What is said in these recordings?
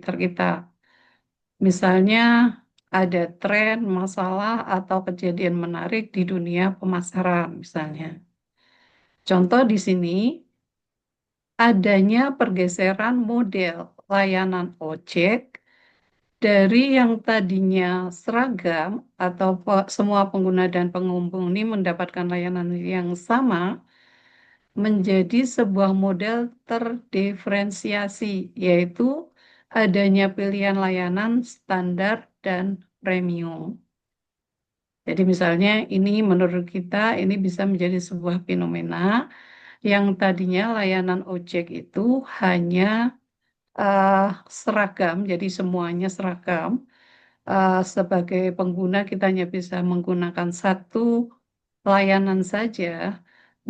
sekitar kita. Misalnya ada tren, masalah, atau kejadian menarik di dunia pemasaran misalnya. Contoh di sini, adanya pergeseran model layanan ojek dari yang tadinya seragam atau semua pengguna dan pengunjung ini mendapatkan layanan yang sama menjadi sebuah model terdiferensiasi, yaitu adanya pilihan layanan standar dan premium. Jadi misalnya ini menurut kita ini bisa menjadi sebuah fenomena yang tadinya layanan ojek itu hanya eh, seragam, jadi semuanya seragam. Sebagai pengguna kita hanya bisa menggunakan satu layanan saja.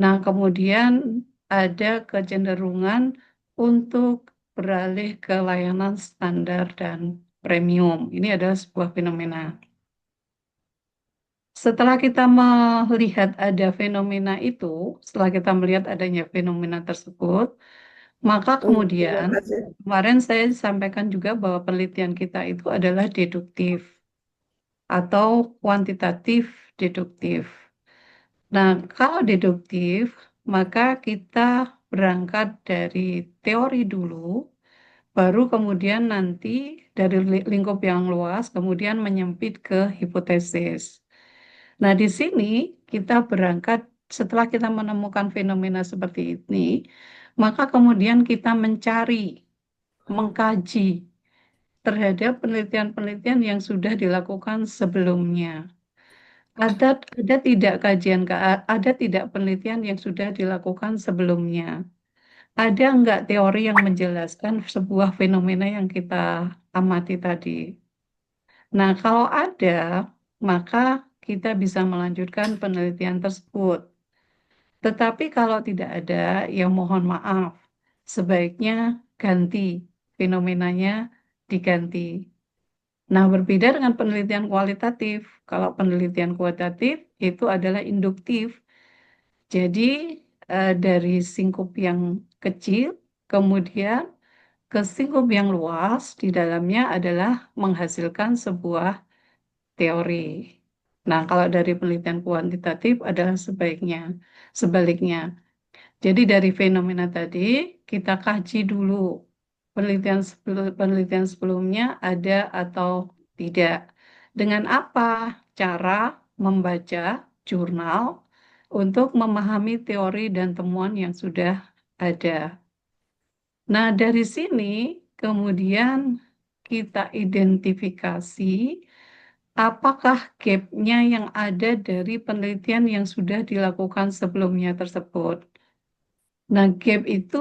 Nah, kemudian ada kecenderungan untuk beralih ke layanan standar dan premium. Ini adalah sebuah fenomena. Setelah kita melihat ada fenomena itu, setelah kita melihat adanya fenomena tersebut, maka Terima kemudian kasih. kemarin saya sampaikan juga bahwa penelitian kita itu adalah deduktif atau kuantitatif deduktif. Nah, kalau deduktif, maka kita berangkat dari teori dulu, baru kemudian nanti dari lingkup yang luas, kemudian menyempit ke hipotesis. Nah, di sini kita berangkat setelah kita menemukan fenomena seperti ini, maka kemudian kita mencari, mengkaji terhadap penelitian-penelitian yang sudah dilakukan sebelumnya. Ada tidak kajian, ada tidak penelitian yang sudah dilakukan sebelumnya? Ada enggak teori yang menjelaskan sebuah fenomena yang kita amati tadi? Nah, kalau ada, maka kita bisa melanjutkan penelitian tersebut. Tetapi kalau tidak ada, ya mohon maaf, sebaiknya ganti fenomenanya diganti. Nah, berbeda dengan penelitian kualitatif. Kalau penelitian kualitatif itu adalah induktif. Jadi, dari singkup yang kecil, kemudian ke singkup yang luas, di dalamnya adalah menghasilkan sebuah teori. Nah, kalau dari penelitian kuantitatif adalah sebaliknya. Jadi dari fenomena tadi, kita kaji dulu penelitian sebelumnya ada atau tidak. Dengan apa cara membaca jurnal untuk memahami teori dan temuan yang sudah ada. Nah, dari sini kemudian kita identifikasi apakah gap-nya yang ada dari penelitian yang sudah dilakukan sebelumnya tersebut. Nah, gap itu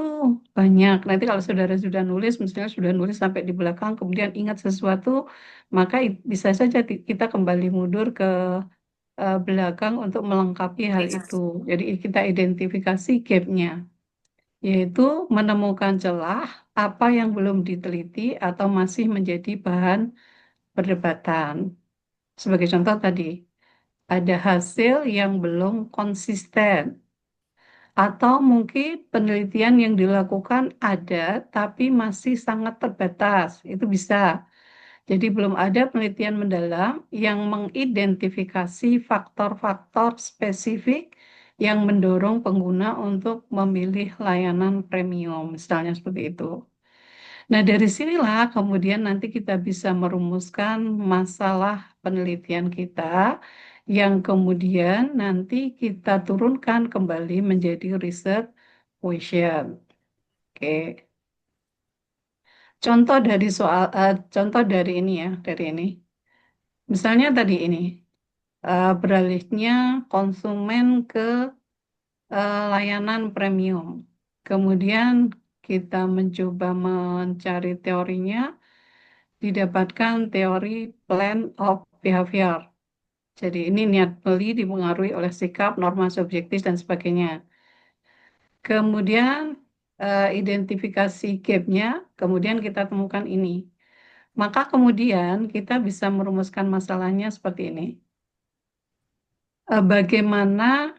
banyak. Nanti kalau saudara sudah nulis, misalnya sudah nulis sampai di belakang, kemudian ingat sesuatu, maka bisa saja kita kembali mundur ke belakang untuk melengkapi hal itu. Jadi kita identifikasi gap-nya, yaitu menemukan celah apa yang belum diteliti atau masih menjadi bahan perdebatan. Sebagai contoh tadi, ada hasil yang belum konsisten. Atau mungkin penelitian yang dilakukan ada, tapi masih sangat terbatas. Itu bisa. Jadi belum ada penelitian mendalam yang mengidentifikasi faktor-faktor spesifik yang mendorong pengguna untuk memilih layanan premium, misalnya seperti itu. Nah, dari sinilah kemudian nanti kita bisa merumuskan masalah penelitian kita yang kemudian nanti kita turunkan kembali menjadi research question. Oke. Contoh dari ini ya, dari ini. Misalnya tadi ini, beralihnya konsumen ke layanan premium. Kemudian kita mencoba mencari teorinya, didapatkan teori plan of behavior. Jadi ini niat beli dipengaruhi oleh sikap, norma subjektif, dan sebagainya. Kemudian identifikasi gap-nya, kemudian kita temukan ini. Maka kemudian kita bisa merumuskan masalahnya seperti ini. Bagaimana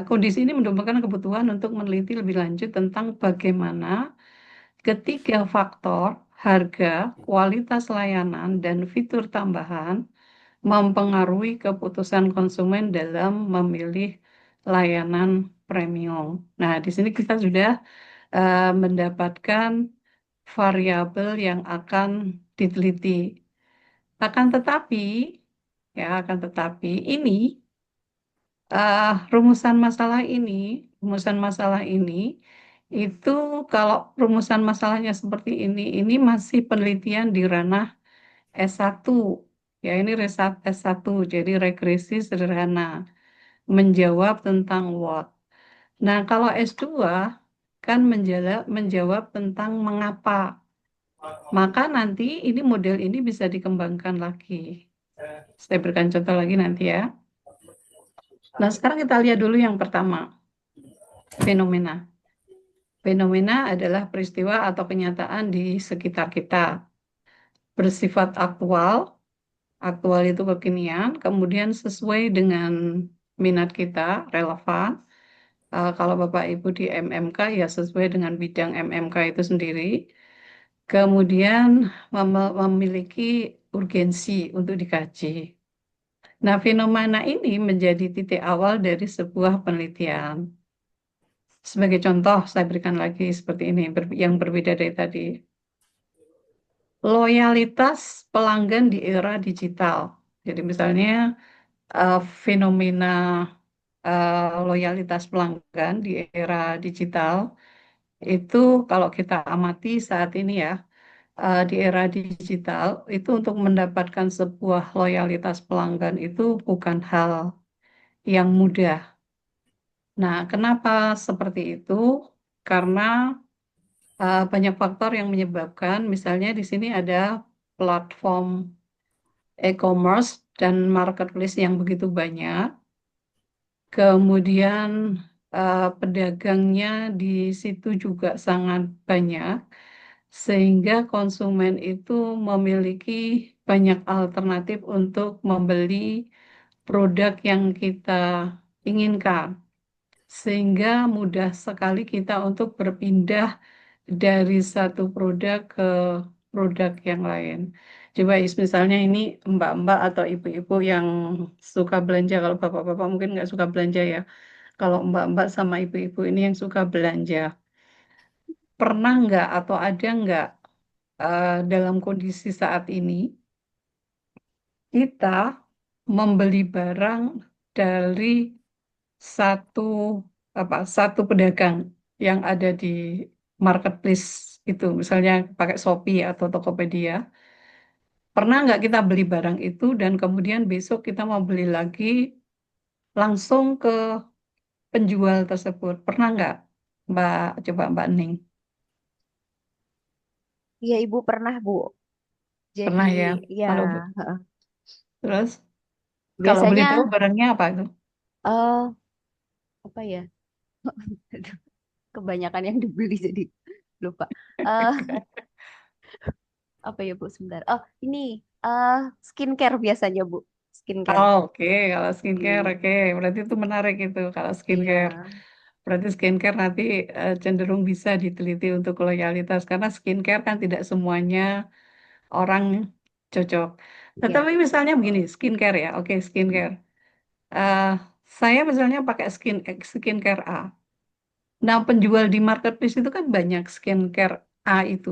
kondisi ini mendorong kebutuhan untuk meneliti lebih lanjut tentang bagaimana ketiga faktor harga, kualitas layanan, dan fitur tambahan mempengaruhi keputusan konsumen dalam memilih layanan premium. Nah, di sini kita sudah mendapatkan variabel yang akan diteliti. Akan tetapi, akan tetapi ini rumusan masalah ini itu kalau rumusan masalahnya seperti ini masih penelitian di ranah S1. Ya, ini S1, jadi regresi sederhana, menjawab tentang what. Nah, kalau S2 kan menjawab tentang mengapa. Maka nanti ini model ini bisa dikembangkan lagi. Saya berikan contoh lagi nanti ya. Nah, sekarang kita lihat dulu yang pertama, fenomena. Fenomena adalah peristiwa atau kenyataan di sekitar kita. Bersifat aktual, aktual itu kekinian, kemudian sesuai dengan minat kita, relevan. Kalau Bapak Ibu di MMK ya sesuai dengan bidang MMK itu sendiri. Kemudian memiliki urgensi untuk dikaji. Nah, fenomena ini menjadi titik awal dari sebuah penelitian. Sebagai contoh, saya berikan lagi seperti ini, yang berbeda dari tadi. Loyalitas pelanggan di era digital. Jadi misalnya fenomena loyalitas pelanggan di era digital itu kalau kita amati saat ini ya, di era digital itu untuk mendapatkan sebuah loyalitas pelanggan itu bukan hal yang mudah. Nah, kenapa seperti itu? Karena banyak faktor yang menyebabkan, misalnya di sini ada platform e-commerce dan marketplace yang begitu banyak, kemudian pedagangnya di situ juga sangat banyak, sehingga konsumen itu memiliki banyak alternatif untuk membeli produk yang kita inginkan, sehingga mudah sekali kita untuk berpindah dari satu produk ke produk yang lain. Coba misalnya ini mbak-mbak atau ibu-ibu yang suka belanja, kalau bapak-bapak mungkin nggak suka belanja ya. Kalau mbak-mbak sama ibu-ibu ini yang suka belanja, pernah nggak atau ada nggak dalam kondisi saat ini kita membeli barang dari satu satu pedagang yang ada di marketplace itu, misalnya pakai Shopee atau Tokopedia. Pernah nggak kita beli barang itu dan kemudian besok kita mau beli lagi langsung ke penjual tersebut? Pernah nggak, Mbak? Coba Mbak Ning. Iya, Ibu pernah, Bu. Jadi, Pernah ya? ya, Kalau heeh. terus kalau beli tahu Biasanya, barangnya apa itu? apa ya? Kebanyakan yang dibeli jadi lupa. Eh, apa ya, Bu? Sebentar. Oh, ini eh skincare biasanya, Bu. Skincare. Oh, oke. Kalau skincare, Mm-mm. oke. Berarti itu menarik itu kalau skincare. Iya, Berarti skincare nanti cenderung bisa diteliti untuk loyalitas karena skincare kan tidak semuanya orang cocok. iya. Tetapi misalnya begini, skincare ya, oke skincare. Eh, saya misalnya pakai skincare A. Nah, penjual di marketplace itu kan banyak skincare A itu.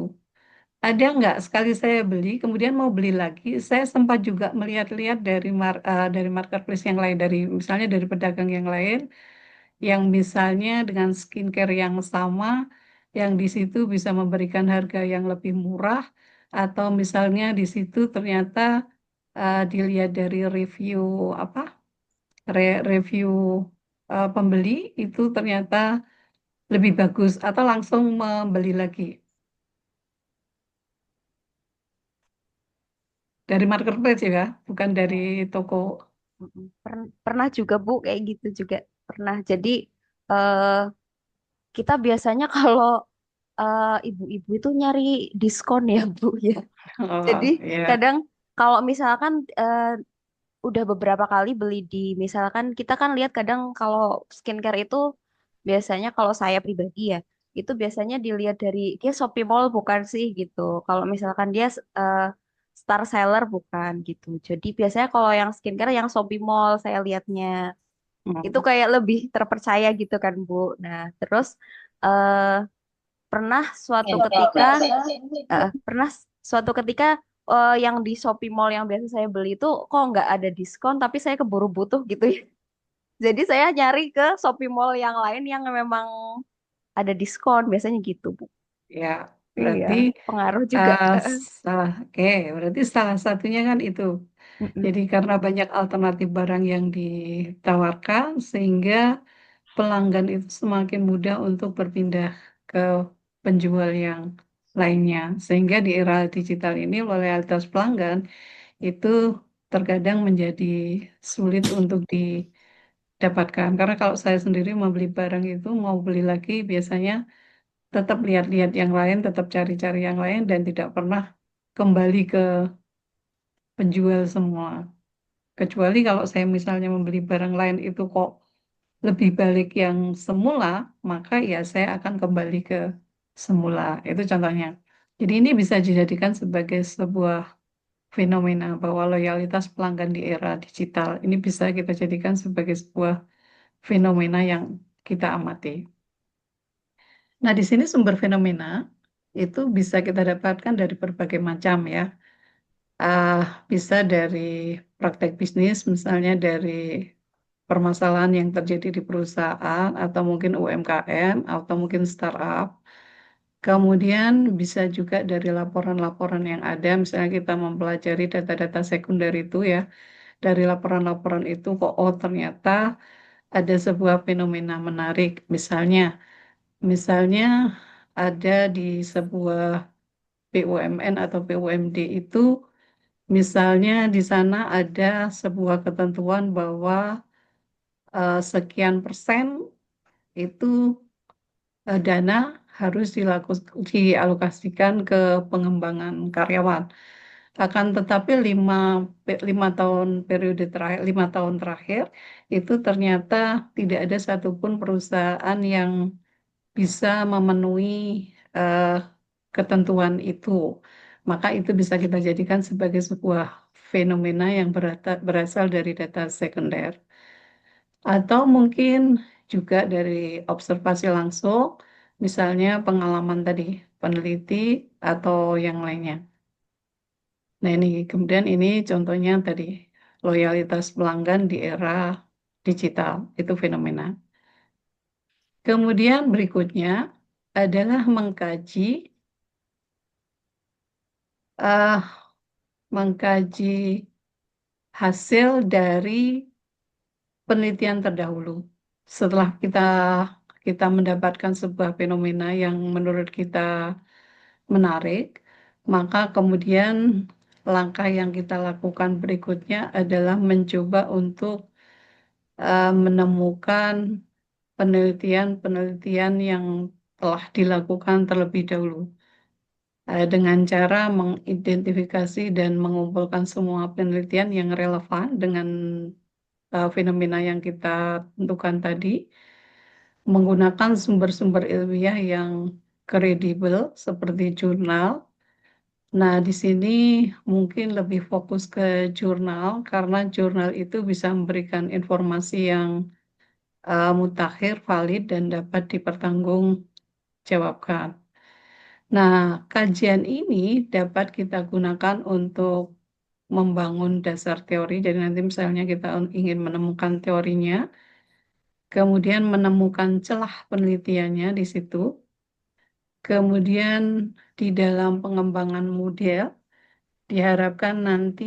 Ada nggak sekali saya beli, kemudian mau beli lagi, saya sempat juga melihat-lihat dari marketplace yang lain, dari misalnya dari pedagang yang lain, yang misalnya dengan skincare yang sama, yang di situ bisa memberikan harga yang lebih murah, atau misalnya di situ ternyata dilihat dari review apa, review pembeli itu ternyata lebih bagus, atau langsung membeli lagi dari marketplace ya, bukan dari Iya. toko. Mm-mm. Pernah juga, Bu, kayak gitu juga. Pernah. Jadi, eh kita biasanya kalau ibu-ibu itu nyari diskon ya, Bu, ya. Jadi, Oh ya, kadang kalau misalkan udah beberapa kali beli di, misalkan kita kan lihat kadang kalau skincare itu biasanya kalau saya pribadi ya, itu biasanya dilihat dari dia Shopee Mall bukan sih gitu. Kalau misalkan dia star seller bukan gitu. Jadi biasanya kalau yang skincare yang Shopee Mall saya lihatnya itu Hmm. kayak lebih terpercaya gitu kan Bu. Nah, terus eh pernah suatu ketika pernah suatu ketika yang di Shopee Mall yang biasa saya beli itu kok nggak ada diskon tapi saya keburu butuh gitu ya. Jadi saya nyari ke Shopee Mall yang lain yang memang ada diskon biasanya gitu Bu. Ya, Iya, berarti pengaruh juga. eh, oke, berarti salah satunya kan itu. Mm-mm. Jadi karena banyak alternatif barang yang ditawarkan, sehingga pelanggan itu semakin mudah untuk berpindah ke penjual yang lainnya. Sehingga di era digital ini loyalitas pelanggan itu terkadang menjadi sulit untuk didapatkan. Karena kalau saya sendiri mau beli barang itu, mau beli lagi biasanya tetap lihat-lihat yang lain, tetap cari-cari yang lain, dan tidak pernah kembali ke penjual semua. Kecuali kalau saya misalnya membeli barang lain itu kok lebih balik yang semula, maka ya saya akan kembali ke semula. Itu contohnya. Jadi ini bisa dijadikan sebagai sebuah fenomena bahwa loyalitas pelanggan di era digital ini bisa kita jadikan sebagai sebuah fenomena yang kita amati. Nah, di sini sumber fenomena itu bisa kita dapatkan dari berbagai macam ya. Ah, bisa dari praktek bisnis, misalnya dari permasalahan yang terjadi di perusahaan atau mungkin UMKM atau mungkin startup. Kemudian bisa juga dari laporan-laporan yang ada, misalnya kita mempelajari data-data sekunder itu ya, dari laporan-laporan itu kok oh ternyata ada sebuah fenomena menarik, misalnya ada di sebuah BUMN atau BUMD itu, misalnya di sana ada sebuah ketentuan bahwa sekian persen itu dana harus dialokasikan ke pengembangan karyawan. Akan tetapi 5 tahun periode terakhir, 5 tahun terakhir itu ternyata tidak ada satupun perusahaan yang bisa memenuhi eh, ketentuan itu. Maka itu bisa kita jadikan sebagai sebuah fenomena yang berasal dari data sekunder. Atau mungkin juga dari observasi langsung, misalnya pengalaman tadi, peneliti atau yang lainnya. Nah ini, kemudian ini contohnya tadi, loyalitas pelanggan di era digital, itu fenomena. Kemudian berikutnya adalah eh, mengkaji hasil dari penelitian terdahulu. Setelah kita mendapatkan sebuah fenomena yang menurut kita menarik, maka kemudian langkah yang kita lakukan berikutnya adalah mencoba untuk menemukan penelitian-penelitian yang telah dilakukan terlebih dahulu dengan cara mengidentifikasi dan mengumpulkan semua penelitian yang relevan dengan fenomena yang kita tentukan tadi, menggunakan sumber-sumber ilmiah yang kredibel seperti jurnal. Nah, di sini mungkin lebih fokus ke jurnal karena jurnal itu bisa memberikan informasi yang mutakhir, valid, dan dapat dipertanggungjawabkan. Nah, kajian ini dapat kita gunakan untuk membangun dasar teori. Jadi nanti misalnya kita ingin menemukan teorinya, kemudian menemukan celah penelitiannya di situ. Kemudian di dalam pengembangan model diharapkan nanti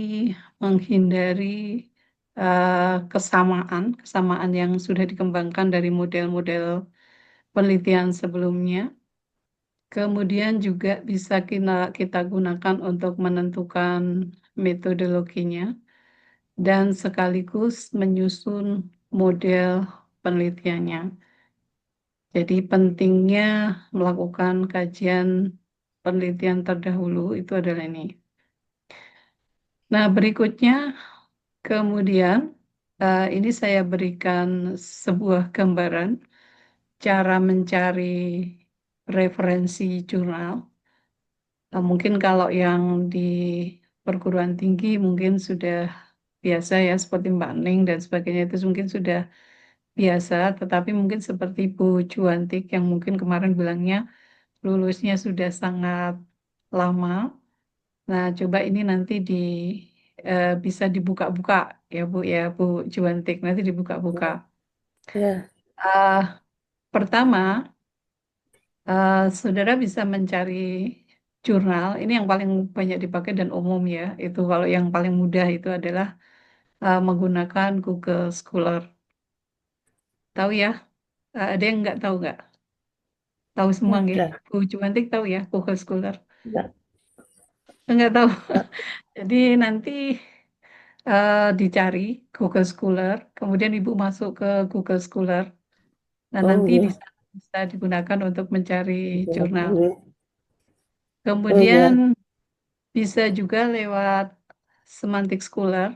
menghindari kesamaan yang sudah dikembangkan dari model-model penelitian sebelumnya. Kemudian juga bisa kita gunakan untuk menentukan metodologinya dan sekaligus menyusun model penelitiannya. Jadi pentingnya melakukan kajian penelitian terdahulu itu adalah ini. Nah, berikutnya kemudian ini saya berikan sebuah gambaran cara mencari referensi jurnal. Mungkin kalau yang di perguruan tinggi mungkin sudah biasa ya seperti Mbak Ning dan sebagainya itu mungkin sudah biasa, tetapi mungkin seperti Bu Juantik yang mungkin kemarin bilangnya lulusnya sudah sangat lama. Nah, coba ini nanti bisa dibuka-buka ya Bu Juantik nanti dibuka-buka. Ya, Ah, pertama, saudara bisa mencari jurnal. Ini yang paling banyak dipakai dan umum ya. Itu kalau yang paling mudah itu adalah menggunakan Google Scholar. Tahu ya? Ada yang nggak tahu nggak? Tahu semua nggak? ada. Bu Jumantik tahu ya Google Scholar? Enggak, Nggak tahu. enggak. Jadi nanti dicari Google Scholar, kemudian Ibu masuk ke Google Scholar. Nah, Oh nanti di ya, sana bisa digunakan untuk mencari itulah jurnal. dulu. Oh Kemudian ya, bisa juga lewat Semantic Scholar.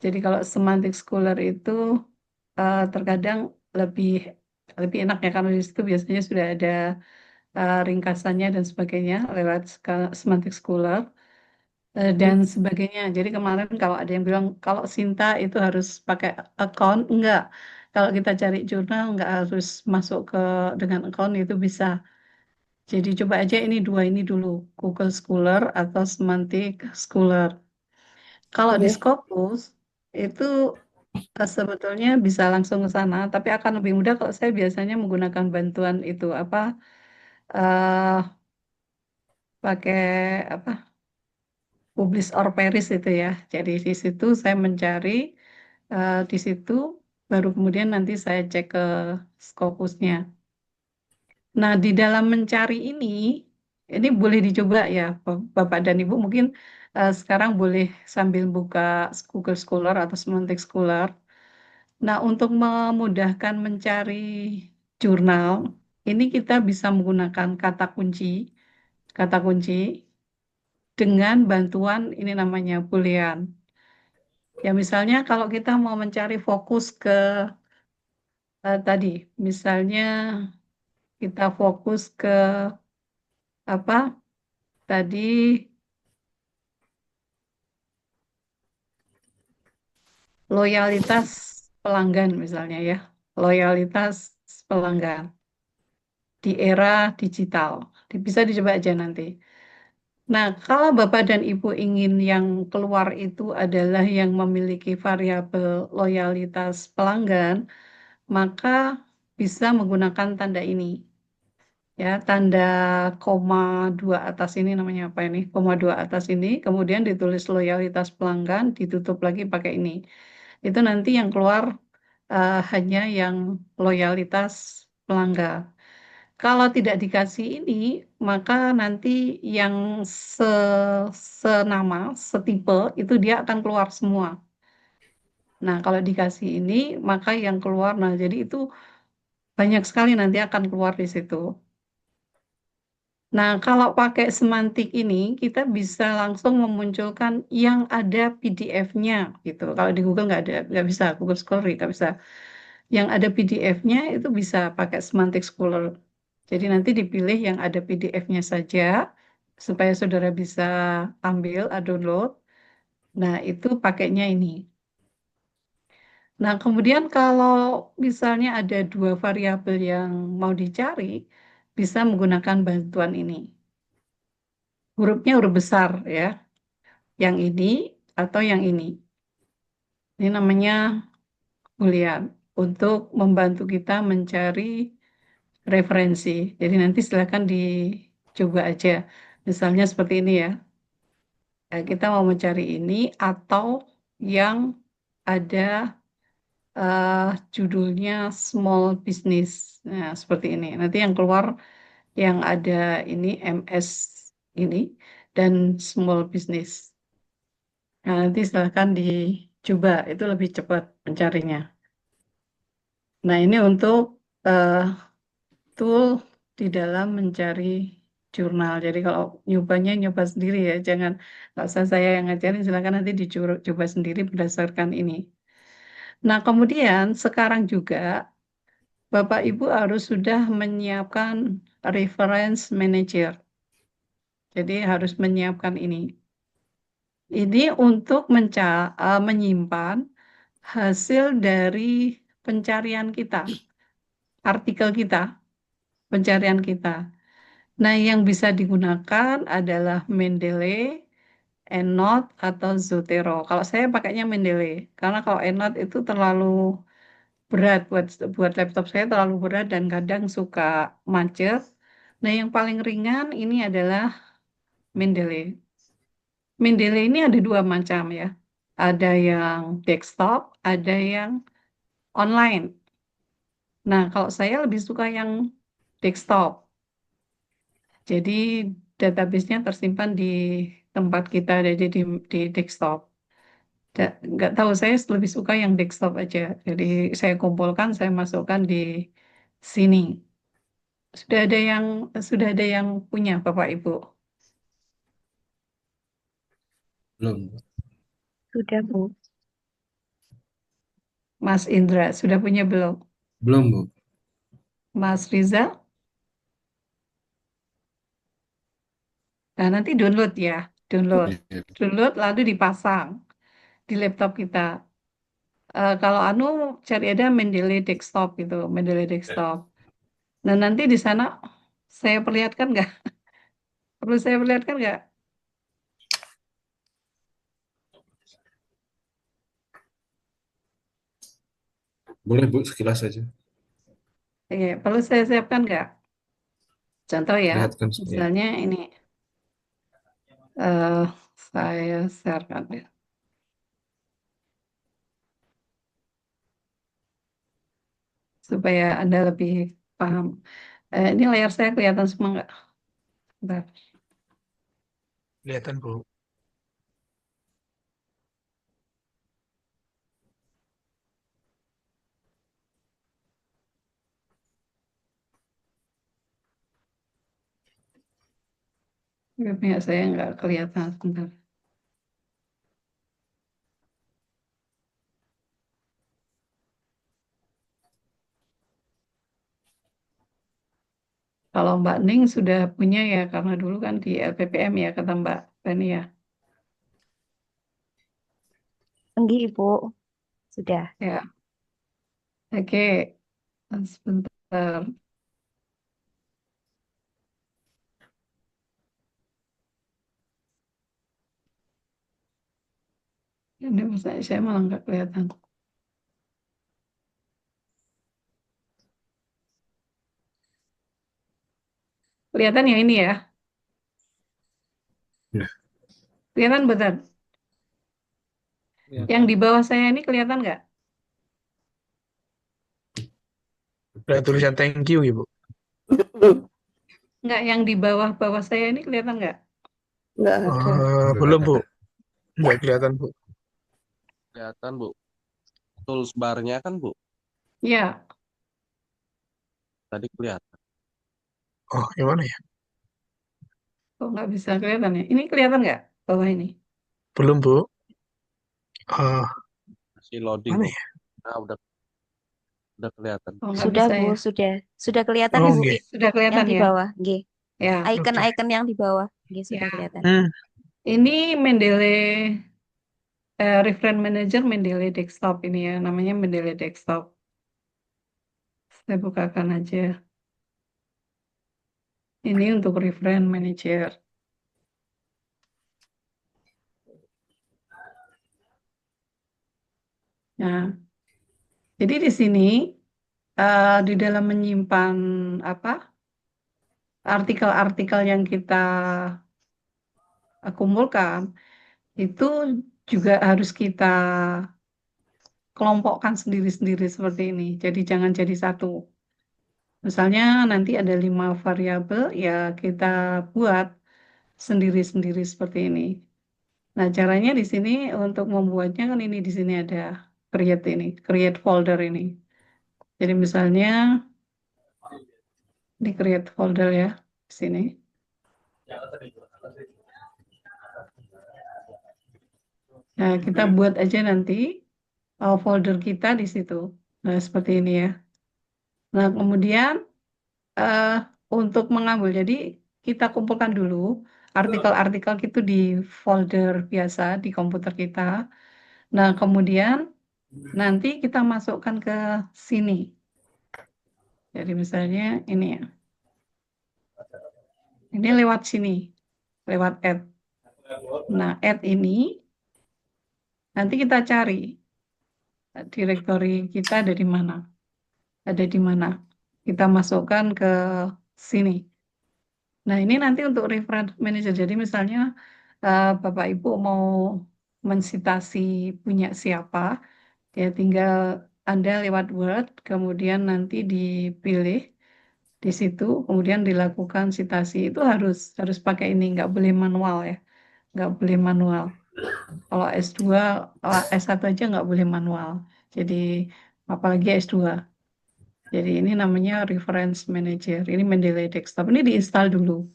Jadi kalau Semantic Scholar itu terkadang lebih lebih enak ya karena di situ biasanya sudah ada ringkasannya dan sebagainya lewat Semantic Scholar dan hmm, sebagainya. Jadi kemarin kalau ada yang bilang kalau Sinta itu harus pakai account, enggak. Kalau kita cari jurnal enggak harus masuk ke dengan account itu bisa. Jadi coba aja ini dua ini dulu, Google Scholar atau Semantic Scholar. Kalau di oke. Scopus itu sebetulnya bisa langsung ke sana, tapi akan lebih mudah kalau saya biasanya menggunakan bantuan itu apa eh pakai apa Publish or Perish itu ya. Jadi di situ saya mencari di situ baru kemudian nanti saya cek ke Scopusnya. Nah, di dalam mencari ini boleh dicoba ya, Bapak dan Ibu mungkin sekarang boleh sambil buka Google Scholar atau Semantic Scholar. Nah, untuk memudahkan mencari jurnal, ini kita bisa menggunakan kata kunci dengan bantuan ini namanya Boolean. Ya, misalnya kalau kita mau mencari fokus ke tadi, misalnya kita fokus ke apa tadi loyalitas pelanggan misalnya ya, loyalitas pelanggan di era digital. Bisa dicoba aja nanti. Nah, kalau Bapak dan Ibu ingin yang keluar itu adalah yang memiliki variabel loyalitas pelanggan, maka bisa menggunakan tanda ini. Ya, tanda koma dua atas ini namanya apa ini? Koma dua atas ini, kemudian ditulis loyalitas pelanggan, ditutup lagi pakai ini. Itu nanti yang keluar hanya yang loyalitas pelanggan. Kalau tidak dikasih ini, maka nanti yang se senama, setipe itu dia akan keluar semua. Nah, kalau dikasih ini, maka yang keluar, nah jadi itu banyak sekali nanti akan keluar di situ. Nah, kalau pakai semantik ini, kita bisa langsung memunculkan yang ada PDF-nya gitu. Kalau di Google nggak bisa, Google Scholar nggak bisa. Yang ada PDF-nya itu bisa pakai semantik Scholar. Jadi nanti dipilih yang ada PDF-nya saja, supaya saudara bisa ambil, download. Nah, itu pakainya ini. Nah, kemudian kalau misalnya ada dua variabel yang mau dicari, bisa menggunakan bantuan ini. Hurufnya huruf besar ya. Yang ini atau yang ini. Ini namanya Boolean untuk membantu kita mencari referensi. Jadi nanti silakan dicoba aja. Misalnya seperti ini ya. Kita mau mencari ini atau yang ada eh, judulnya small business. Nah, seperti ini. Nanti yang keluar yang ada ini MS ini dan small business. Nah, nanti silahkan dicoba, itu lebih cepat mencarinya. Nah, ini untuk eh, tool di dalam mencari jurnal. Jadi kalau nyobanya nyoba sendiri ya, jangan nggak usah saya yang ngajarin, silahkan nanti dicoba sendiri berdasarkan ini. Nah, kemudian sekarang juga Bapak Ibu harus sudah menyiapkan reference manager. Jadi harus menyiapkan ini. Ini untuk menyimpan hasil dari pencarian kita, artikel kita, pencarian kita. Nah, yang bisa digunakan adalah Mendeley, EndNote, atau Zotero. Kalau saya pakainya Mendeley, karena kalau EndNote itu terlalu berat buat laptop saya, terlalu berat dan kadang suka macet. Nah, yang paling ringan ini adalah Mendeley. Mendeley ini ada dua macam ya. Ada yang desktop, ada yang online. Nah, kalau saya lebih suka yang desktop. Jadi database-nya tersimpan di tempat kita, jadi di desktop. Nggak tahu, saya lebih suka yang desktop aja. Jadi saya kumpulkan, saya masukkan di sini. Sudah ada yang sudah ada yang punya Bapak Ibu. Belum. Sudah, Bu. Mas Indra sudah punya belum? Belum, Bu. Mas Rizal? Nah, nanti download ya, download. Iya. Download lalu dipasang di laptop kita. Kalau Anu cari ada Mendeley desktop gitu, Mendeley desktop. Nah, nanti di sana saya perlihatkan nggak? Perlu saya perlihatkan nggak? Boleh, Bu, sekilas saja. Perlu saya siapkan nggak? Contoh ya, Lihatkan supaya. misalnya ini eh saya sharekan ya, supaya Anda lebih paham. Ini layar saya kelihatan semua nggak? Bentar. Kelihatan, Bu. Punya saya nggak kelihatan. Sebentar. Kalau Mbak Ning sudah punya ya, karena dulu kan di LPPM ya, kata Mbak Feni ya. Enggak, Ibu. Sudah. Ya, oke. Sebentar. Ini saya malah nggak kelihatan. Kelihatan ya ini ya? Ya. Kelihatan betul. Yang di bawah saya ini kelihatan nggak? Ada tulisan thank you, Ibu. Nggak, yang di bawah saya ini kelihatan nggak? Nggak ada. Belum, Bu. Nggak kelihatan, Bu. Kelihatan, Bu. Tools bar-nya kan, Bu. Ya, Tadi kelihatan. Oh, gimana ya? kok nggak bisa kelihatan ya? Ini kelihatan nggak bawah ini? Belum, Bu. Eh, Masih loading, Mana Bu. Nah, udah kelihatan. Oh, nggak Sudah, bisa Bu. ya? Sudah. Sudah kelihatan, Oh, Ibu. nggih. Sudah Yang kelihatan di ya? bawah. Nggih. Ya. Icon-icon yang di bawah. Nggih, sudah Ya. kelihatan. Ini Mendeley Reference Manager Mendeley Desktop ini ya, namanya Mendeley Desktop. Saya bukakan aja. Ini untuk Reference Manager. Nah, jadi di sini di dalam menyimpan apa artikel-artikel yang kita kumpulkan itu juga harus kita kelompokkan sendiri-sendiri seperti ini. Jadi jangan jadi satu. Misalnya nanti ada 5 variabel, ya kita buat sendiri-sendiri seperti ini. Nah, caranya di sini untuk membuatnya kan ini di sini ada create folder ini. Jadi misalnya di create folder ya, di sini. Nah, kita buat aja nanti folder kita di situ. Nah, seperti ini ya. Nah, kemudian eh, untuk mengambil, jadi kita kumpulkan dulu artikel-artikel itu di folder biasa di komputer kita. Nah, kemudian nanti kita masukkan ke sini. Jadi misalnya ini ya, ini lewat sini, lewat add. Nah, add ini nanti kita cari direktori kita ada di mana, ada di mana. Kita masukkan ke sini. Nah, ini nanti untuk reference manager. Jadi misalnya Bapak Ibu mau mensitasi punya siapa, ya tinggal Anda lewat Word, kemudian nanti dipilih di situ, kemudian dilakukan sitasi. Itu harus pakai ini, nggak boleh manual ya, nggak boleh manual. Kalau S2, S1 aja nggak boleh manual. Jadi apalagi S2. Jadi ini namanya reference manager. Ini Mendeley desktop. Ini diinstal dulu.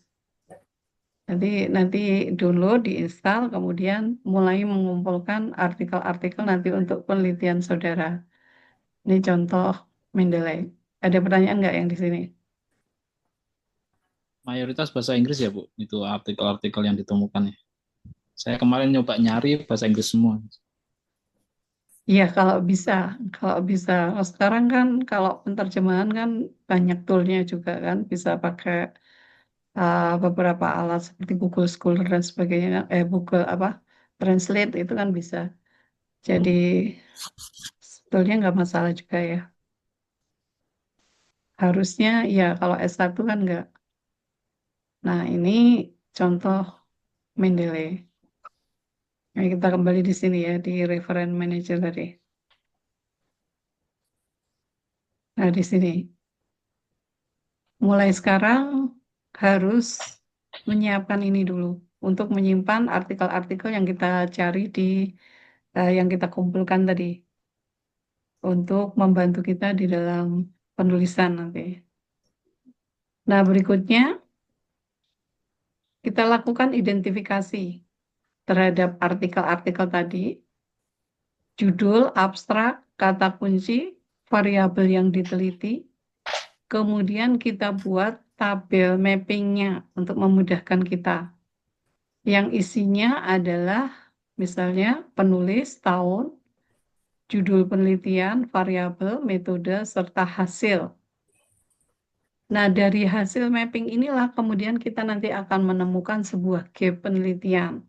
Nanti download, diinstal, kemudian mulai mengumpulkan artikel-artikel nanti untuk penelitian saudara. Ini contoh Mendeley. Ada pertanyaan nggak yang di sini? Mayoritas bahasa Inggris ya, Bu, itu artikel-artikel yang ditemukan ya. Saya kemarin nyoba nyari bahasa Inggris semua. Iya, kalau bisa. Oh, sekarang kan kalau penerjemahan kan banyak toolnya juga kan, bisa pakai beberapa alat seperti Google Scholar dan sebagainya, Google apa Translate itu kan bisa. Jadi sebetulnya nggak masalah juga ya. Harusnya ya kalau S1 kan nggak. Nah ini contoh Mendeley. Nah, kita kembali di sini ya di reference manager tadi. Nah di sini. Mulai sekarang harus menyiapkan ini dulu untuk menyimpan artikel-artikel yang kita cari yang kita kumpulkan tadi untuk membantu kita di dalam penulisan nanti. Nah, berikutnya kita lakukan identifikasi terhadap artikel-artikel tadi, judul, abstrak, kata kunci, variabel yang diteliti, kemudian kita buat tabel mappingnya untuk memudahkan kita. Yang isinya adalah misalnya penulis, tahun, judul penelitian, variabel, metode, serta hasil. Nah, dari hasil mapping inilah kemudian kita nanti akan menemukan sebuah gap penelitian.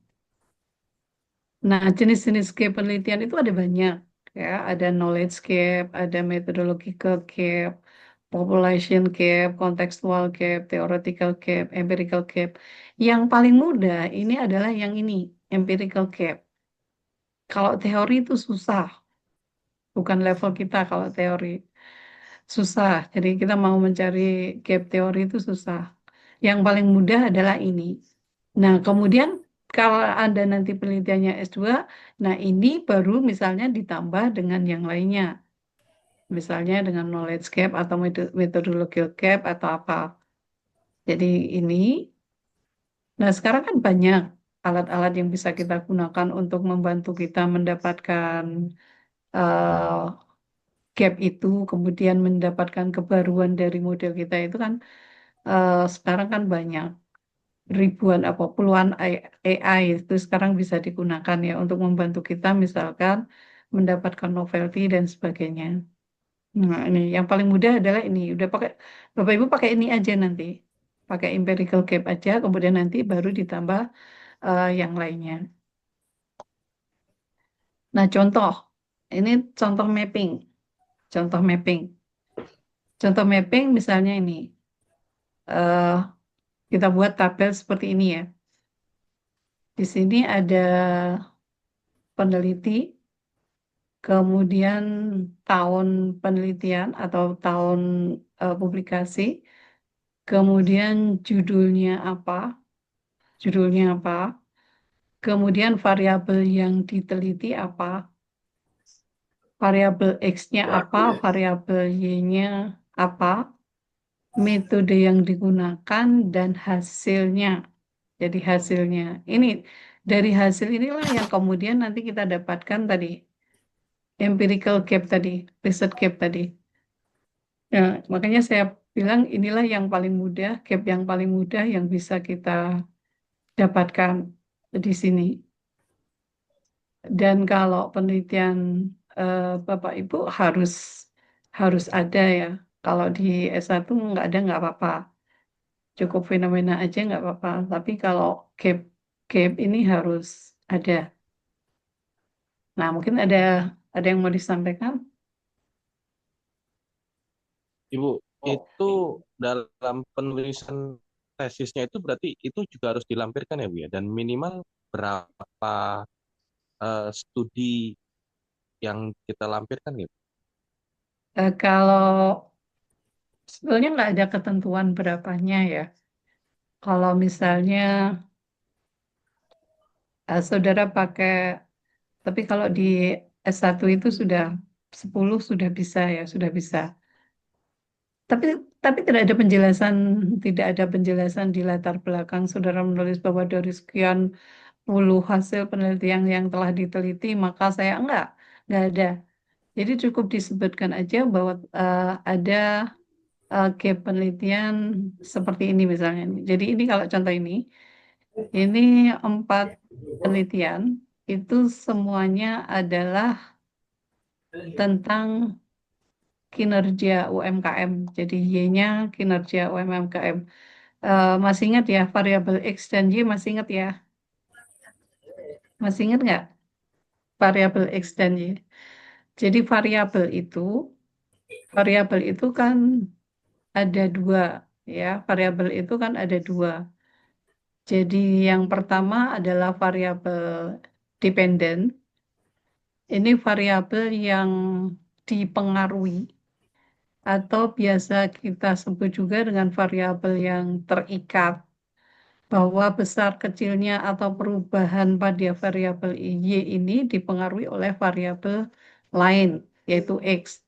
Nah, jenis-jenis gap penelitian itu ada banyak. Ya, ada knowledge gap, ada methodological gap, population gap, contextual gap, theoretical gap, empirical gap. Yang paling mudah ini adalah yang ini, empirical gap. Kalau teori itu susah, bukan level kita kalau teori. Susah, jadi kita mau mencari gap teori itu susah. Yang paling mudah adalah ini. Nah, kemudian kalau Anda nanti penelitiannya S2, nah ini baru misalnya ditambah dengan yang lainnya. Misalnya dengan knowledge gap atau methodological gap atau apa. Jadi ini, nah sekarang kan banyak alat-alat yang bisa kita gunakan untuk membantu kita mendapatkan eh, gap itu, kemudian mendapatkan kebaruan dari model kita itu kan sekarang kan banyak ribuan apa puluhan AI itu sekarang bisa digunakan ya untuk membantu kita misalkan mendapatkan novelty dan sebagainya. Nah, ini yang paling mudah adalah ini. Udah pakai Bapak Ibu pakai ini aja nanti. Pakai empirical gap aja kemudian nanti baru ditambah yang lainnya. Nah, contoh. Ini contoh mapping. Contoh mapping. Contoh mapping misalnya ini. eh kita buat tabel seperti ini ya. Di sini ada peneliti, kemudian tahun penelitian atau tahun publikasi, kemudian judulnya apa, kemudian variabel yang diteliti apa, variabel X-nya apa, variabel Y-nya apa, metode yang digunakan, dan hasilnya. Jadi hasilnya. Ini dari hasil inilah yang kemudian nanti kita dapatkan tadi, empirical gap tadi, research gap tadi. Nah, makanya saya bilang inilah yang paling mudah, gap yang paling mudah yang bisa kita dapatkan di sini. Dan kalau penelitian Bapak Ibu harus ada ya. Kalau di S1 nggak ada nggak apa-apa. Cukup fenomena aja nggak apa-apa. Tapi kalau gap gap ini harus ada. Nah, mungkin ada yang mau disampaikan? Ibu, itu dalam penulisan tesisnya itu berarti itu juga harus dilampirkan ya Bu ya? Dan minimal berapa studi yang kita lampirkan gitu? Kalau sebetulnya nggak ada ketentuan berapanya ya. Kalau misalnya saudara pakai, tapi kalau di S1 itu sudah 10 sudah bisa ya, sudah bisa. Tapi tapi tidak ada penjelasan di latar belakang saudara menulis bahwa dari sekian puluh hasil penelitian yang telah diteliti, maka saya enggak ada. Jadi cukup disebutkan aja bahwa ada gap penelitian seperti ini misalnya. Jadi ini kalau contoh ini 4 penelitian itu semuanya adalah tentang kinerja UMKM. Jadi Y-nya kinerja UMKM. Masih ingat ya variabel X dan Y masih ingat ya? Masih ingat nggak variabel X dan Y? Jadi variabel itu kan ada dua ya. Variabel itu kan ada dua. Jadi yang pertama adalah variabel dependen. Ini variabel yang dipengaruhi atau biasa kita sebut juga dengan variabel yang terikat, bahwa besar kecilnya atau perubahan pada variabel Y ini dipengaruhi oleh variabel lain, yaitu X.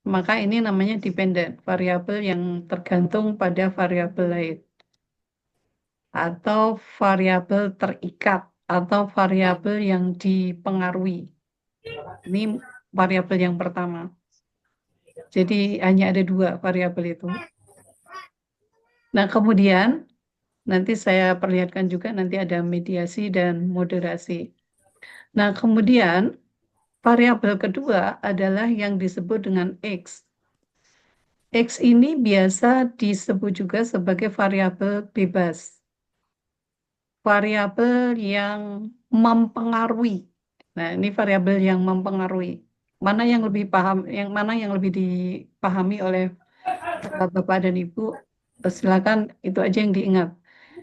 Maka ini namanya dependent, variabel yang tergantung pada variabel lain. Atau variabel terikat, atau variabel yang dipengaruhi. Ini variabel yang pertama. Jadi hanya ada dua variabel itu. Nah, kemudian nanti saya perlihatkan juga nanti ada mediasi dan moderasi. Nah, kemudian variabel kedua adalah yang disebut dengan X. X ini biasa disebut juga sebagai variabel bebas. Variabel yang mempengaruhi. Nah, ini variabel yang mempengaruhi. Mana yang lebih paham, yang mana yang lebih dipahami oleh Bapak dan Ibu, silakan itu aja yang diingat.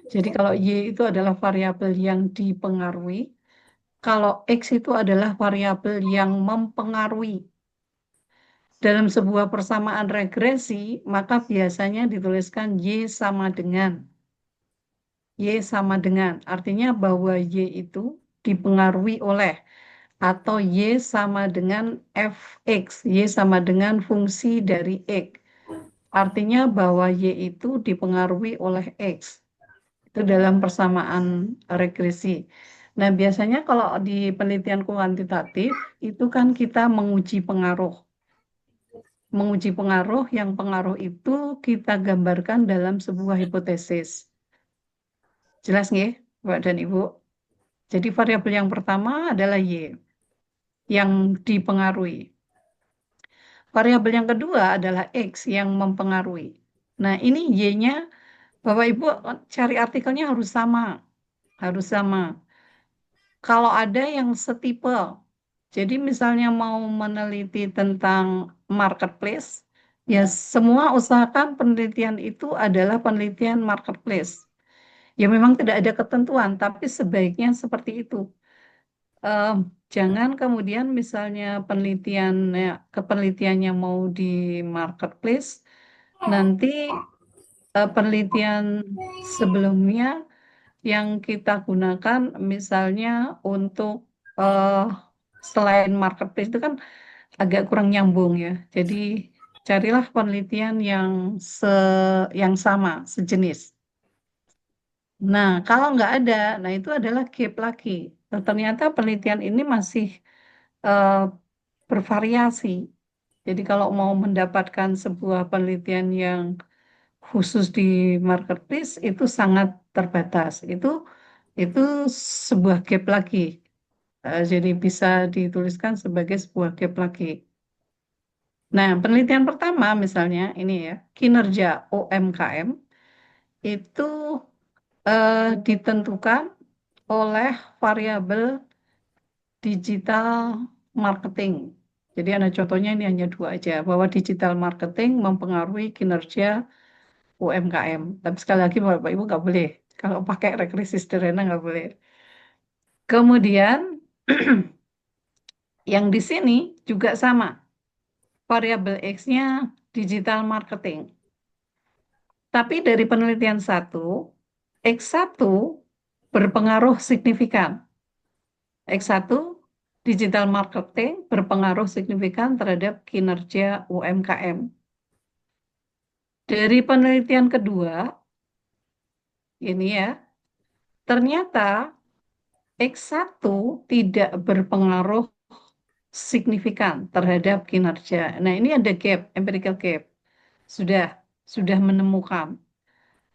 Jadi kalau Y itu adalah variabel yang dipengaruhi, kalau X itu adalah variabel yang mempengaruhi. Dalam sebuah persamaan regresi, maka biasanya dituliskan Y sama dengan. Y sama dengan, artinya bahwa Y itu dipengaruhi oleh, atau Y sama dengan fx, Y sama dengan fungsi dari X. Artinya bahwa Y itu dipengaruhi oleh X. Itu dalam persamaan regresi. Nah, biasanya kalau di penelitian kuantitatif, itu kan kita menguji pengaruh. Menguji pengaruh, yang pengaruh itu kita gambarkan dalam sebuah hipotesis. Jelas nggih, Bapak dan Ibu? Jadi variabel yang pertama adalah Y, yang dipengaruhi. Variabel yang kedua adalah X, yang mempengaruhi. Nah, ini Y-nya, Bapak Ibu cari artikelnya harus sama. Harus sama. Kalau ada yang setipe, jadi misalnya mau meneliti tentang marketplace, ya semua usahakan penelitian itu adalah penelitian marketplace. Ya memang tidak ada ketentuan, tapi sebaiknya seperti itu. Eh, jangan kemudian misalnya penelitiannya mau di marketplace, nanti penelitian sebelumnya yang kita gunakan misalnya untuk eh, selain marketplace itu kan agak kurang nyambung ya. Jadi carilah penelitian yang sama, sejenis. Nah, kalau nggak ada, nah itu adalah gap lagi. Nah, ternyata penelitian ini masih eh, bervariasi. Jadi kalau mau mendapatkan sebuah penelitian yang khusus di marketplace itu sangat terbatas. Itu sebuah gap lagi. Jadi bisa dituliskan sebagai sebuah gap lagi. Nah, penelitian pertama misalnya ini ya, kinerja UMKM itu ditentukan oleh variabel digital marketing. Jadi ada contohnya ini hanya dua aja, bahwa digital marketing mempengaruhi kinerja UMKM. Tapi sekali lagi Bapak Ibu nggak boleh. Kalau pakai regresi sederhana nggak boleh. Kemudian yang di sini juga sama. Variabel X-nya digital marketing. Tapi dari penelitian X1 berpengaruh signifikan. X1 digital marketing berpengaruh signifikan terhadap kinerja UMKM. Dari penelitian kedua, ini ya, ternyata X1 tidak berpengaruh signifikan terhadap kinerja. Nah, ini ada gap, empirical gap. Sudah menemukan.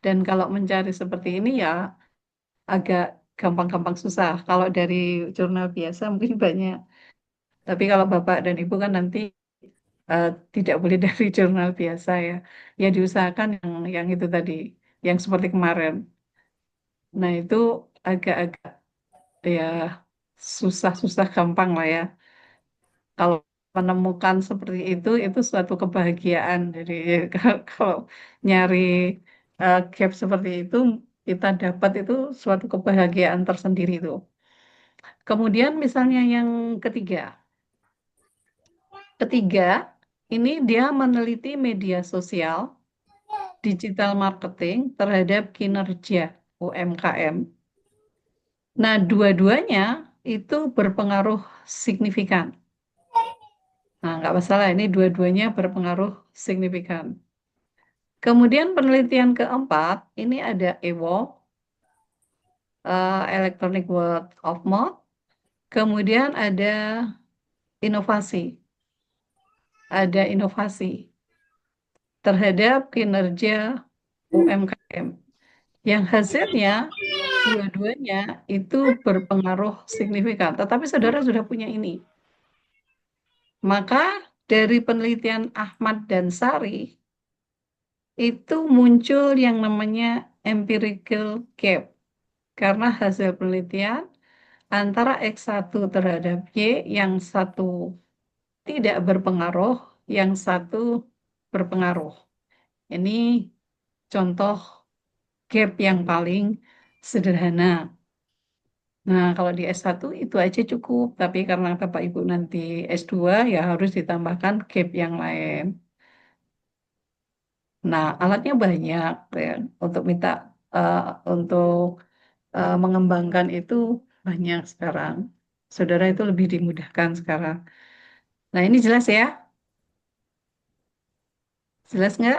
Dan kalau mencari seperti ini ya agak gampang-gampang susah. Kalau dari jurnal biasa mungkin banyak. Tapi kalau Bapak dan Ibu kan nanti eh, tidak boleh dari jurnal biasa ya. Ya diusahakan yang itu tadi, yang seperti kemarin. Nah, itu agak-agak ya susah-susah gampang lah ya. Kalau menemukan seperti itu suatu kebahagiaan. Jadi kalau nyari gap seperti itu, kita dapat itu suatu kebahagiaan tersendiri itu. Kemudian misalnya yang ketiga ini dia meneliti media sosial, digital marketing terhadap kinerja UMKM. Nah, dua-duanya itu berpengaruh signifikan. Nah, nggak masalah, ini dua-duanya berpengaruh signifikan. Kemudian penelitian keempat, ini ada EWO, Electronic Word of Mouth. Kemudian inovasi, ada inovasi terhadap kinerja UMKM. Yang hasilnya dua-duanya itu berpengaruh signifikan. Tetapi saudara sudah punya ini. Maka dari penelitian Ahmad dan Sari, itu muncul yang namanya empirical gap. Karena hasil penelitian antara X1 terhadap Y, yang satu tidak berpengaruh, yang satu berpengaruh. Ini contoh gap yang paling sederhana. Nah, kalau di S1 itu aja cukup, tapi karena Bapak Ibu nanti S2 ya harus ditambahkan gap yang lain. Nah, alatnya banyak ya untuk minta eh, untuk mengembangkan itu banyak sekarang. Saudara itu lebih dimudahkan sekarang. Nah, ini jelas ya? Jelas nggak?